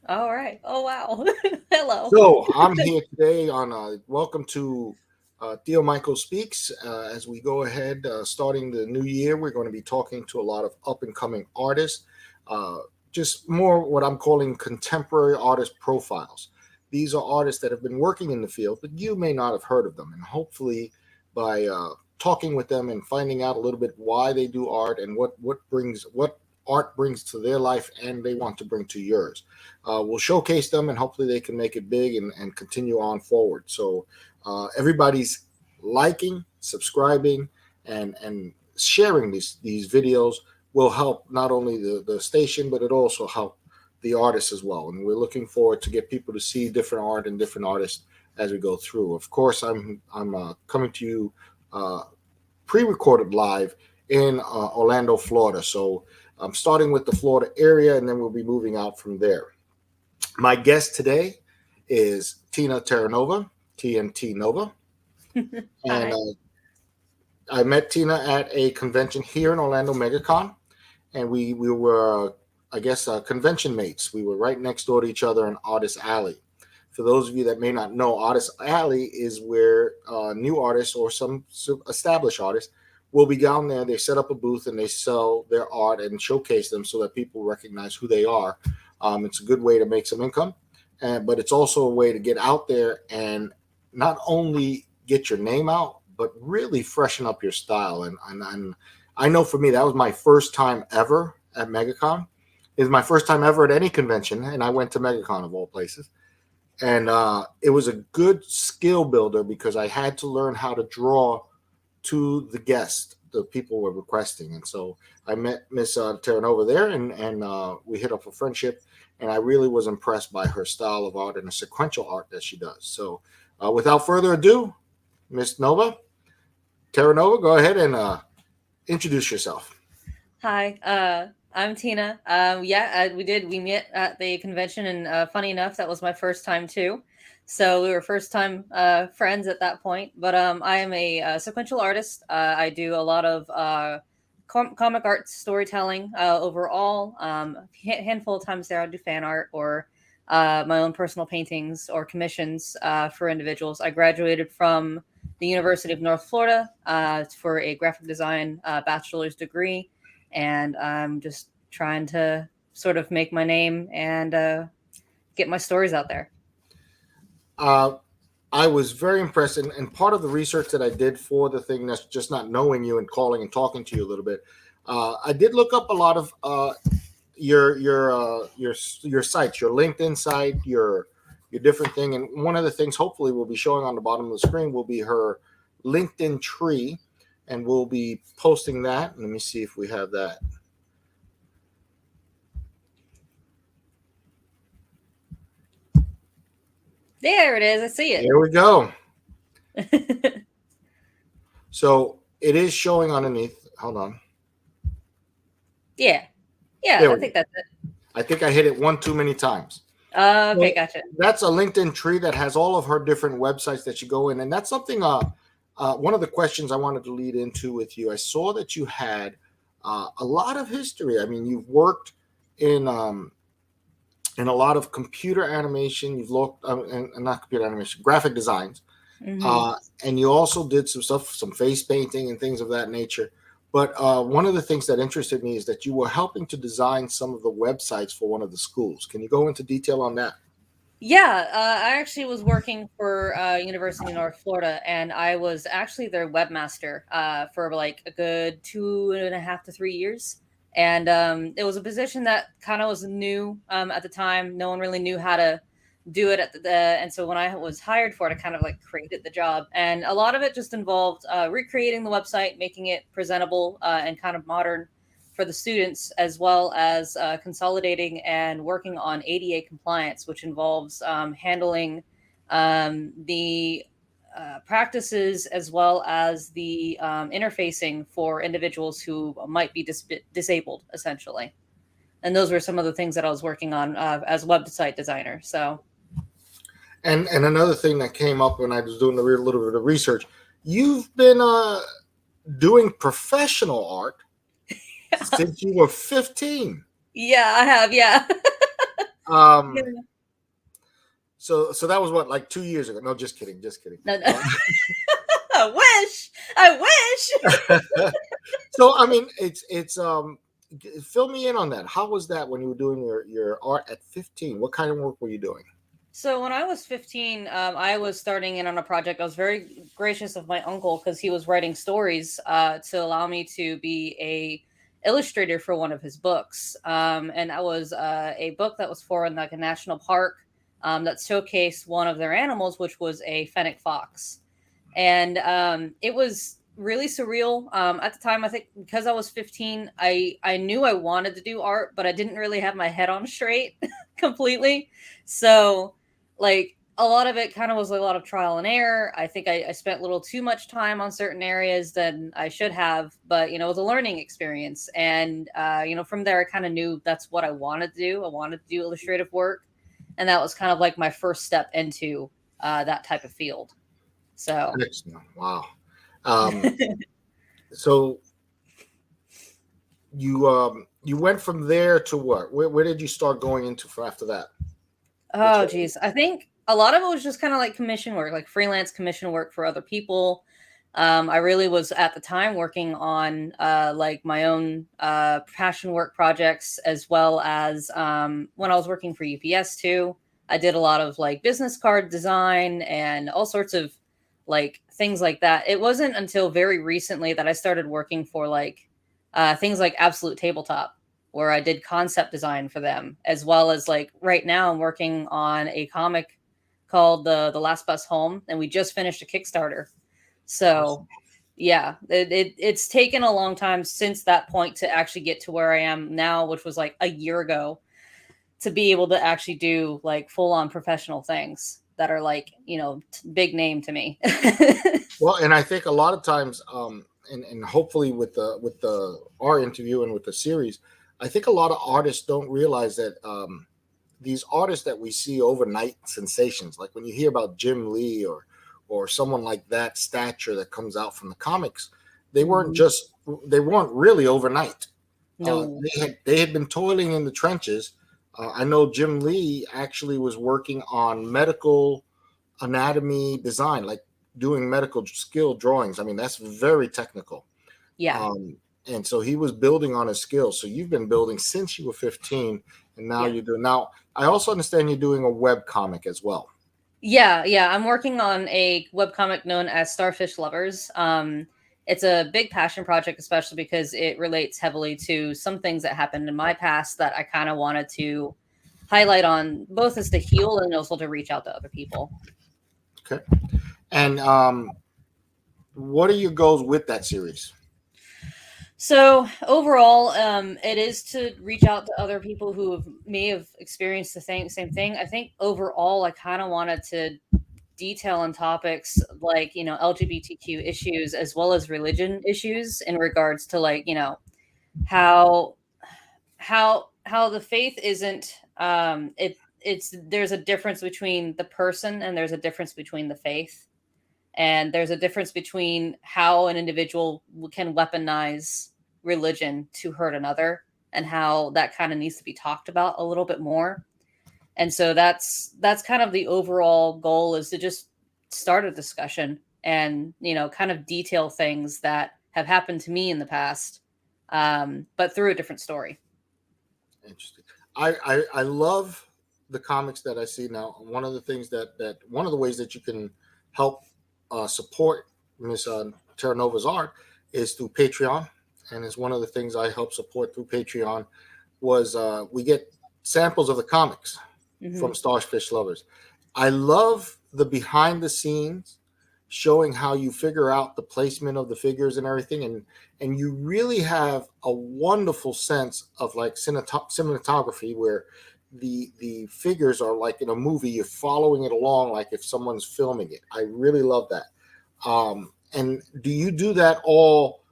All right. Oh, wow. Hello. So I'm here today on welcome to Tio Michael Speaks. As we go ahead, starting the new year, we're going to be talking to a lot of up and coming artists, uh, just more what I'm calling contemporary artist profiles. These are artists that have been working in the field, but you may not have heard of them. And hopefully, by talking with them and finding out a little bit why they do art and what art brings to their life and they want to bring to yours, we'll showcase them and hopefully they can make it big and continue on forward. So everybody's liking, subscribing, and sharing these videos will help not only the station, but it also help the artists as well. And we're looking forward to get people to see different art and different artists as we go through. Of course, I'm coming to you uh, pre-recorded live in Orlando, Florida. So I'm starting with the Florida area, and then we'll be moving out from there. My guest today is Tina Terranova, TNT Nova. And Hi. I met Tina at a convention here in Orlando, MegaCon. And we were, I guess, convention mates. We were right next door to each other in Artist Alley. For those of you that may not know, Artist Alley is where new artists or some established artists will be down there. They set up a booth and they sell their art and showcase them so that people recognize who they are. It's a good way to make some income, but it's also a way to get out there and not only get your name out, but really freshen up your style. And I know for me, that was my first time ever at MegaCon. It was my first time ever at any convention, and I went to MegaCon of all places. And it was a good skill builder because I had to learn how to draw to the guest, the people were requesting. And so I met Miss Terranova there, and we hit up a friendship. And I really was impressed by her style of art and the sequential art that she does. So without further ado, Miss Nova, Terranova, go ahead and introduce yourself. Hi. I'm Tina. Yeah, we met at the convention, and funny enough, that was my first time too. So we were first time friends at that point. But I am a sequential artist. I do a lot of comic art storytelling overall. Handful of times there I do fan art or my own personal paintings or commissions for individuals. I graduated from the University of North Florida for a graphic design bachelor's degree, and I'm just trying to sort of make my name and get my stories out there. Uh, I was very impressed, and part of the research that I did for the thing, that's just not knowing you and calling and talking to you a little bit. I did look up a lot of your sites, your LinkedIn site, your different thing, and one of the things hopefully we'll be showing on the bottom of the screen will be her LinkedIn tree, and we'll be posting that. Let me see if we have that. There it is. I see There we go. So it is showing underneath. Hold on. Yeah. Yeah, There I we go. think that's it. I think I hit it one too many times. Okay, So gotcha. that's a LinkedIn tree that has all of her different websites that you go in, and that's something. One of the questions I wanted to lead into with you. I saw that you had a lot of history. I mean, you've worked in um, in a lot of computer animation. You've looked, and not computer animation, graphic designs, Hmm. uh, and you also did some stuff, some face painting and things of that nature. But one of the things that interested me is that you were helping to design some of the websites for one of the schools. Can you go into detail on that? Yeah, I actually was working for University of North Florida, and I was actually their webmaster for like a good 2.5 to 3 years. And it was a position that kind of was new at the time. No one really knew how to do it and so when I was hired for it, I kind of like created the job, and a lot of it just involved recreating the website, making it presentable and kind of modern for the students, as well as consolidating and working on ADA compliance, which involves handling the practices as well as the interfacing for individuals who might be disabled, essentially. And those were some of the things that I was working on as a website designer. So, And another thing that came up when I was doing a little bit of research, you've been doing professional art since you were 15. yeah, I have. Yeah. Um, so that was what, like 2 years ago? No, just kidding, just kidding. No, no. I wish. I wish. So I mean, fill me in on that. How was that when you were doing your art at 15? What kind of work were you doing? So when I was 15, I was starting in on a project. I was very gracious of my uncle because he was writing stories to allow me to be a illustrator for one of his books. And that was a book that was for like a national park that showcased one of their animals, which was a fennec fox. And it was really surreal at the time. I think because I was 15, I knew I wanted to do art, but I didn't really have my head on straight completely. So like a lot of it kind of was a lot of trial and error. I think I spent a little too much time on certain areas than I should have, but it was a learning experience. And from there, I kind of knew that's what I wanted to do. I wanted to do illustrative work, and that was kind of like my first step into that type of field. So Excellent. Wow. Um, so you went from there to what? Where did you start going into for after that? Which Oh, geez. I think a lot of it was just kind of like commission work, like freelance commission work for other people. I really was at the time working on like my own passion work projects, as well as when I was working for UPS too. I did a lot of like business card design and all sorts of like things like that. It wasn't until very recently that I started working for like things like Absolute Tabletop, where I did concept design for them, as well as like right now I'm working on a comic called the Last Bus Home, and we just finished a Kickstarter. So awesome. yeah, it's taken a long time since that point to actually get to where I am now, which was like a year ago, to be able to actually do like full on professional things that are like big name to me. Well, and I think a lot of times, and hopefully with the our interview and with the series, I think a lot of artists don't realize that these artists that we see overnight sensations, like when you hear about Jim Lee or someone like that stature that comes out from the comics, they weren't Mhm. just they weren't really overnight. No. They had been toiling in the trenches. I know Jim Lee actually was working on medical anatomy design, like doing medical skill drawings. I mean, that's very technical. Yeah. Um, and so he was building on his skills. So you've been building since you were 15, and now Yeah. you're doing. Now, I also understand you're doing a web comic as well. Yeah. I'm working on a webcomic known as Starfish Lovers. It's a big passion project, especially because it relates heavily to some things that happened in my past that I kind of wanted to highlight on, both as to heal and also to reach out to other people. Okay. And what are your goals with that series? So overall, it is to reach out to other people who may have experienced the same thing. I think overall, I kind of wanted to detail on topics like LGBTQ issues as well as religion issues in regards to like how how the faith isn't it's there's a difference between the person and there's a difference between the faith, and there's a difference between how an individual can weaponize religion to hurt another, and how that kind of needs to be talked about a little bit more. And so that's kind of the overall goal, is to just start a discussion and kind of detail things that have happened to me in the past, but through a different story. Interesting. I love the comics that I see now. One of the things that one of the ways that you can help support Miss Terranova's art is through Patreon, and it's one of the things I help support through Patreon. Was we get samples of the comics Hmm. from Starfish Lovers. I love the behind the scenes showing how you figure out the placement of the figures and everything, and you really have a wonderful sense of like cinematography where the figures are like in a movie. You're following it along like if someone's filming it. I really love that. And do you do that all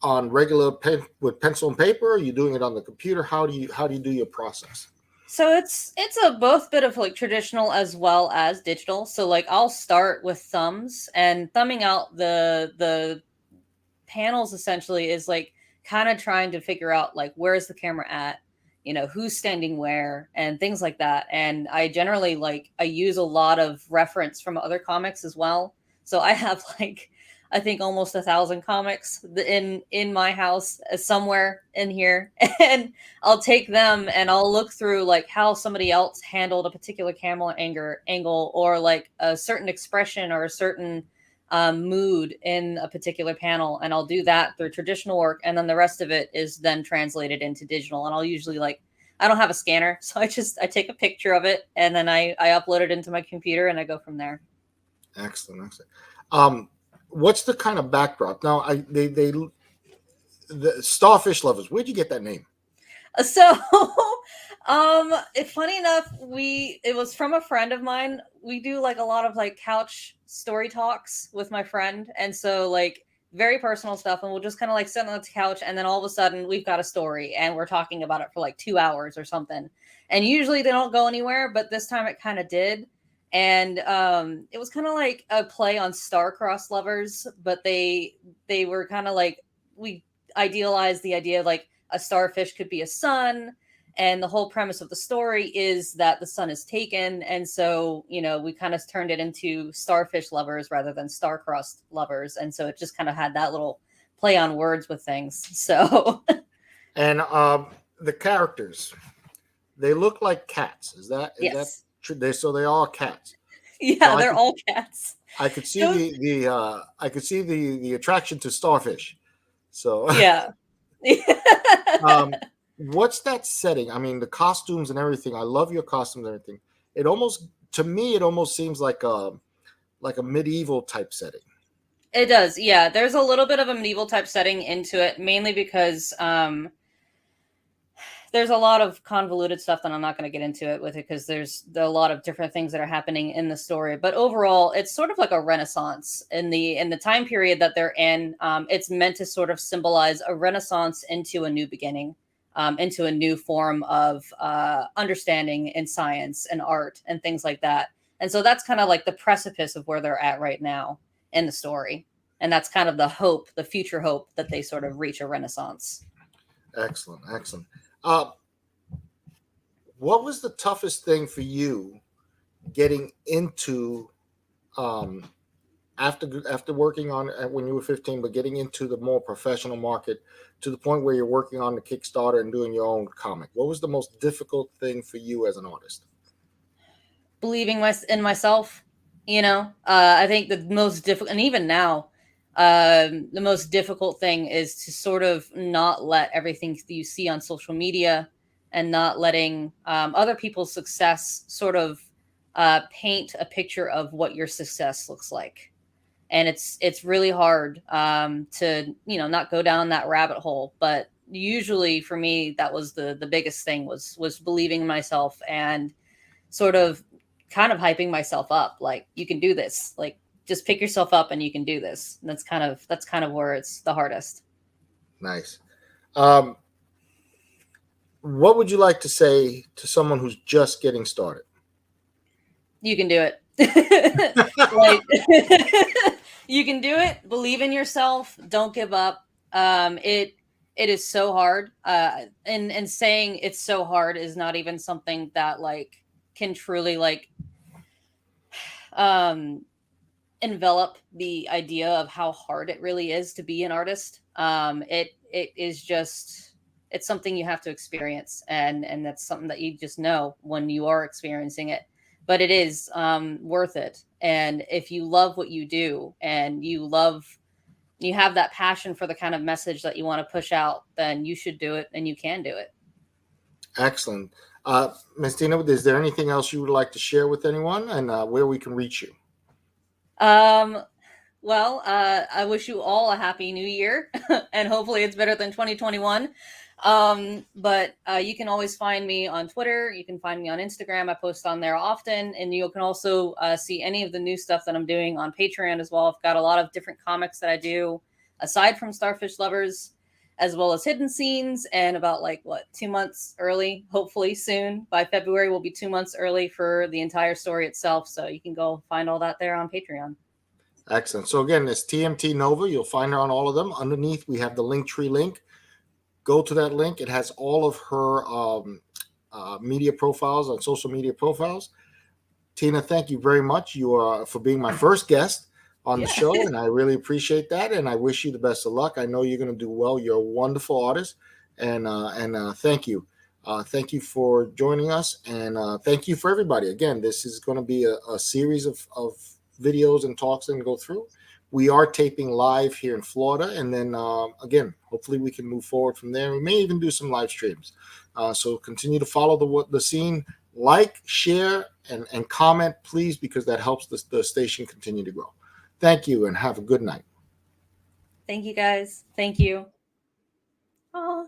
on regular pen with pencil and paper? Or are you doing it on the computer? How do you do your process? So it's a both bit of like traditional as well as digital. So like I'll start with thumbs, and thumbing out the panels essentially is like kind of trying to figure out like where's the camera at, who's standing where and things like that. And I generally I use a lot of reference from other comics as well. So I have I think almost 1,000 comics in my house, somewhere in here, and I'll take them and I'll look through how somebody else handled a particular camera angle, or a certain expression or a certain mood in a particular panel, and I'll do that through traditional work, and then the rest of it is then translated into digital. And I'll usually I don't have a scanner, so I take a picture of it and then I upload it into my computer and I go from there. Excellent. What's the kind of backdrop now? The starfish lovers, where'd you get that name? So funny enough, it was from a friend of mine. We do a lot of couch story talks with my friend, and so very personal stuff, and we'll just kind of sit on the couch, and then all of a sudden we've got a story and we're talking about it for 2 hours or something. And usually they don't go anywhere, but this time it kind of did. And it was kind of like a play on star-crossed lovers, but they were kind of we idealized the idea of a starfish could be a sun, and the whole premise of the story is that the sun is taken. And so we kind of turned it into starfish lovers rather than star-crossed lovers, and so it just kind of had that little play on words with things. So and the characters, they look like cats. Is that yes. True? So they are cats. Yeah, so they're all cats. I could see the attraction to starfish. So yeah. What's that setting? I mean, the costumes and everything. I love your costumes and everything. To me, it almost seems like a medieval type setting. It does, yeah. There's a little bit of a medieval type setting into it, mainly because there's a lot of convoluted stuff that I'm not going to get into it with it, because there's a lot of different things that are happening in the story. But overall, it's sort of like a renaissance in the time period that they're in. It's meant to sort of symbolize a renaissance into a new beginning, into a new form of understanding in science and art and things like that. And so that's kind of like the precipice of where they're at right now in the story. And that's kind of the future hope that they sort of reach a renaissance. Excellent. What was the toughest thing for you getting into after working on when you were 15, but getting into the more professional market to the point where you're working on the Kickstarter and doing your own comic? What was the most difficult thing for you as an artist? Believing in myself. I think the most difficult, and even now, the most difficult thing is to sort of not let everything you see on social media and not letting other people's success sort of paint a picture of what your success looks like. And it's really hard to not go down that rabbit hole. But usually for me, that was the biggest thing was believing in myself and sort of kind of hyping myself up, like, you can do this, like, just pick yourself up and you can do this. And that's kind of where it's the hardest. Nice. What would you like to say to someone who's just getting started? You can do it. You can do it. Believe in yourself. Don't give up. It is so hard. And saying it's so hard is not even something that can truly envelop the idea of how hard it really is to be an artist. It is just, it's something you have to experience, and that's something that you just know when you are experiencing it. But it is worth it. And if you love what you do and you have that passion for the kind of message that you want to push out, then you should do it, and you can do it. Excellent. Ms. Tina, is there anything else you would like to share with anyone, and where we can reach you? Well, I wish you all a happy new year, and hopefully it's better than 2021. But you can always find me on Twitter. You can find me on Instagram. I post on there often, and you can also see any of the new stuff that I'm doing on Patreon as well. I've got a lot of different comics that I do aside from Starfish Lovers, as well as hidden scenes, and about 2 months early, hopefully soon by February, we'll be 2 months early for the entire story itself. So you can go find all that there on Patreon. Excellent. So again, it's TMT Nova. You'll find her on all of them. Underneath, we have the Linktree link. Go to that link. It has all of her media profiles on social media profiles. Tina, thank you very much. You are for being my first guest on the Yeah. show, and I really appreciate that. And I wish you the best of luck. I know you're going to do well. You're a wonderful artist, and thank you. Thank you for joining us, and thank you for everybody. Again, this is going to be a series of videos and talks and go through. We are taping live here in Florida, and then again, hopefully we can move forward from there. We may even do some live streams. So continue to follow the scene, like, share, and comment, please, because that helps the station continue to grow. Thank you, and have a good night. Thank you guys. Thank you. Oh.